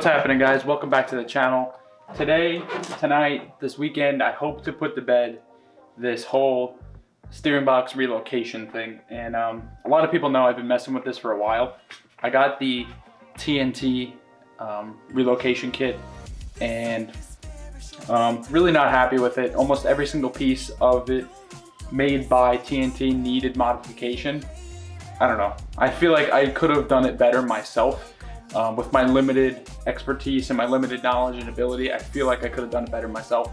What's happening, guys? Welcome back to the channel. Today, tonight, this weekend, I hope to put to bed this whole steering box relocation thing. And a lot of people know I've been messing with this for a while. I got the TNT relocation kit and really not happy with it. Almost every single piece of it made by TNT needed modification. I don't know. I feel like I could have done it better myself. With my limited expertise and my limited knowledge and ability, I feel like I could have done it better myself.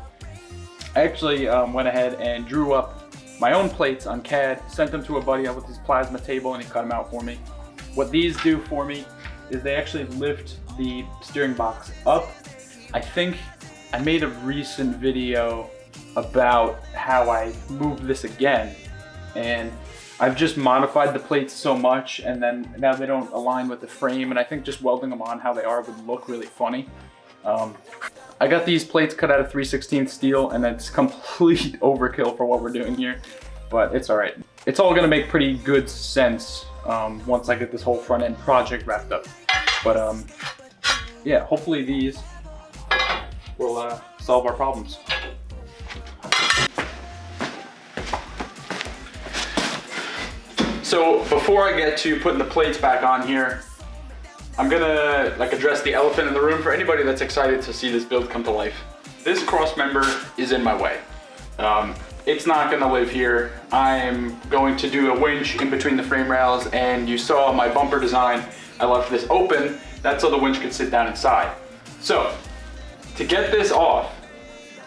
I actually went ahead and drew up my own plates on CAD, sent them to a buddy with his plasma table, and he cut them out for me. What these do for me is they actually lift the steering box up. I think I made a recent video about how I moved this again, and I've just modified the plates so much, and then now they don't align with the frame, and I think just welding them on how they are would look really funny. I got these plates cut out of 3/16 steel, and it's complete overkill for what we're doing here, but it's all right. It's all gonna make pretty good sense once I get this whole front end project wrapped up. But yeah, hopefully these will solve our problems. So before I get to putting the plates back on here, I'm gonna address the elephant in the room for anybody that's excited to see this build come to life. This cross member is in my way. It's not gonna live here. I'm going to do a winch in between the frame rails, and you saw my bumper design. I left this open, that's so the winch could sit down inside. So to get this off,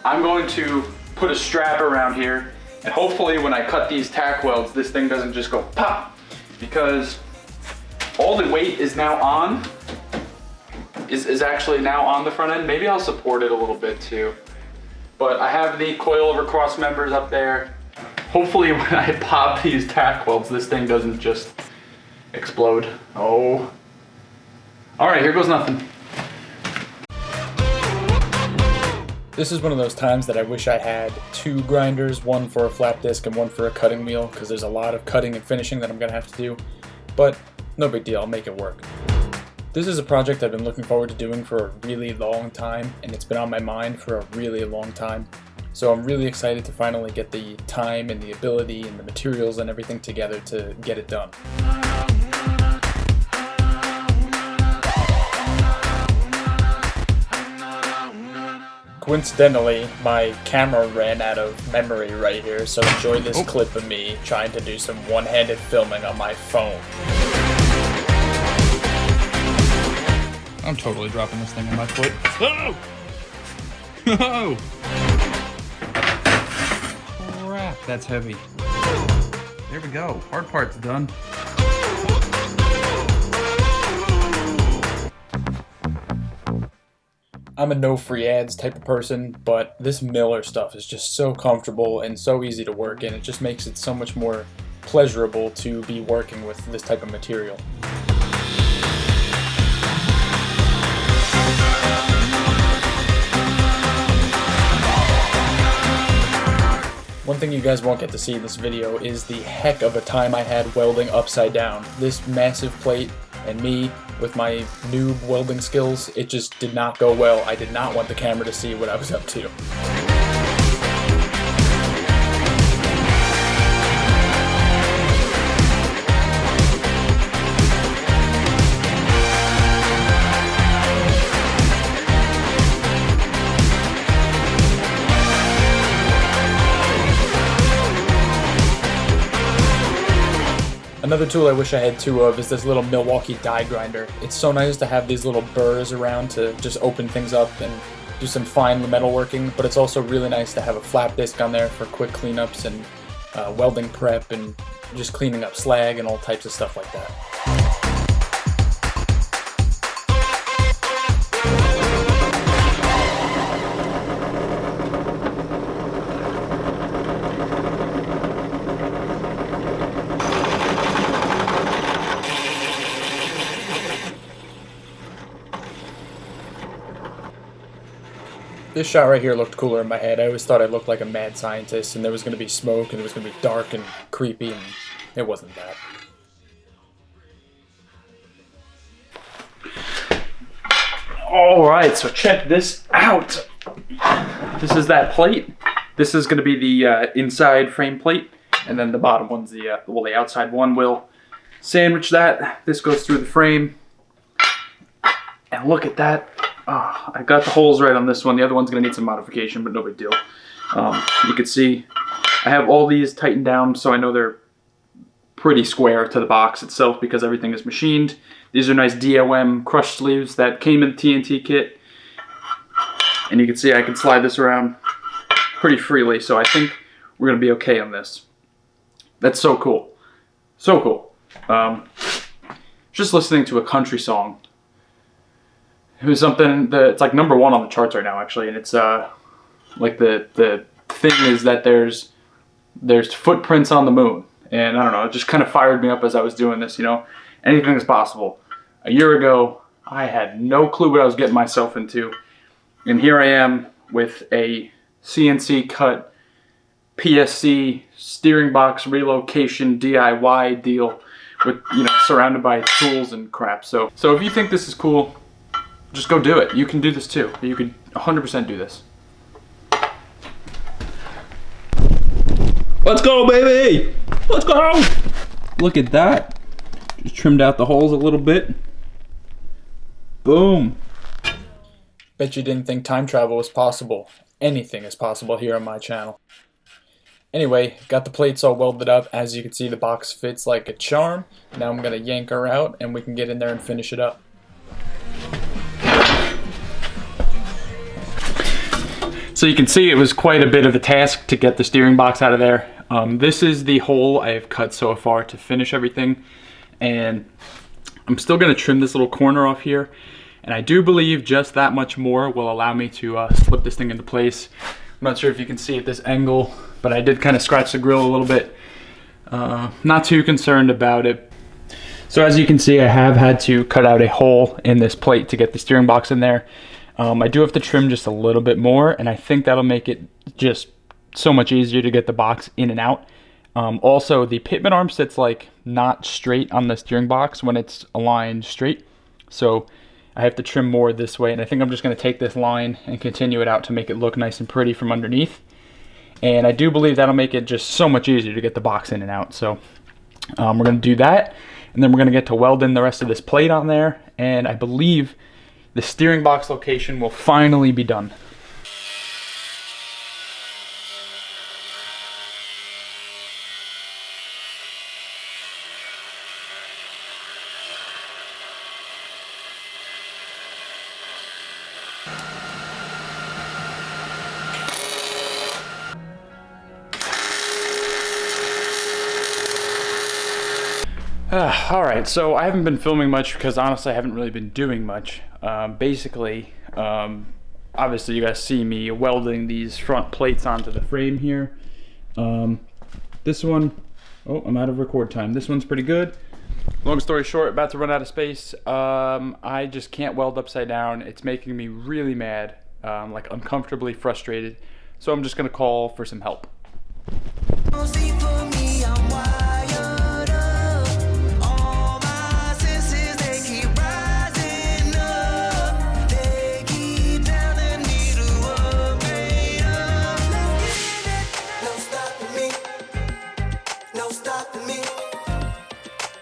I'm going to put a strap around here. And hopefully when I cut these tack welds, this thing doesn't just go pop, because all the weight is now on, is actually now on the front end. Maybe I'll support it a little bit too. But I have the coilover cross members up there. Hopefully when I pop these tack welds, this thing doesn't just explode. Oh. All right, here goes nothing. This is one of those times that I wish I had two grinders, one for a flap disc and one for a cutting wheel, because there's a lot of cutting and finishing that I'm going to have to do, but no big deal, I'll make it work. This is a project I've been looking forward to doing for a really long time, and it's been on my mind for a really long time, so I'm really excited to finally get the time and the ability and the materials and everything together to get it done. Coincidentally, my camera ran out of memory right here, so enjoy this clip of me trying to do some one-handed filming on my phone. I'm totally dropping this thing on my foot. Oh! Oh! Crap, that's heavy. There we go. Hard part's done. I'm a no free ads type of person, but this Miller stuff is just so comfortable and so easy to work in. It just makes it so much more pleasurable to be working with this type of material. One thing you guys won't get to see in this video is the heck of a time I had welding upside down. This massive plate and me with my noob welding skills, it just did not go well. I did not want the camera to see what I was up to. Another tool I wish I had two of is this little Milwaukee die grinder. It's so nice to have these little burrs around to just open things up and do some fine metalworking, but it's also really nice to have a flap disc on there for quick cleanups and welding prep and just cleaning up slag and all types of stuff like that. This shot right here looked cooler in my head. I always thought I looked like a mad scientist and there was going to be smoke and it was going to be dark and creepy, and it wasn't that. All right, so check this out. This is that plate. This is going to be the inside frame plate, and then the bottom one's the outside one will sandwich that. This goes through the frame, and look at that. Oh, I got the holes right on this one. The other one's going to need some modification, but no big deal. You can see I have all these tightened down, so I know they're pretty square to the box itself because everything is machined. These are nice DOM crush sleeves that came in the TNT kit. And you can see I can slide this around pretty freely, so I think we're going to be okay on this. That's so cool. So cool. Just listening to a country song. It was something that it's like #1 on the charts right now, actually, and it's like the thing is that there's footprints on the moon, and I don't know, it just kind of fired me up as I was doing this. You know, anything is possible. A year ago, I had no clue what I was getting myself into, and here I am with a CNC cut PSC steering box relocation DIY deal with, you know, surrounded by tools and crap. So if you think this is cool, just go do it. You can do this too. You could 100% do this. Let's go, baby! Let's go! Look at that. Just trimmed out the holes a little bit. Boom. Bet you didn't think time travel was possible. Anything is possible here on my channel. Anyway, got the plates all welded up. As you can see, the box fits like a charm. Now I'm gonna yank her out and we can get in there and finish it up. So you can see it was quite a bit of a task to get the steering box out of there. This is the hole I have cut so far to finish everything. And I'm still gonna trim this little corner off here. And I do believe just that much more will allow me to slip this thing into place. I'm not sure if you can see at this angle, but I did kind of scratch the grill a little bit. Not too concerned about it. So as you can see, I have had to cut out a hole in this plate to get the steering box in there. I do have to trim just a little bit more, and I think that'll make it just so much easier to get the box in and out. Also, the pitman arm sits like not straight on the steering box when it's aligned straight. So I have to trim more this way, and I think I'm just going to take this line and continue it out to make it look nice and pretty from underneath. And I do believe that'll make it just so much easier to get the box in and out. So we're going to do that, and then we're going to get to weld in the rest of this plate on there, and I believe the steering box location will finally be done. Alright, so I haven't been filming much because honestly I haven't really been doing much. Basically, obviously you guys see me welding these front plates onto the frame here. This one, oh, I'm out of record time. This one's pretty good. Long story short, about to run out of space. I just can't weld upside down. It's making me really mad, like uncomfortably frustrated. So I'm just gonna call for some help.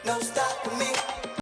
No stopping me.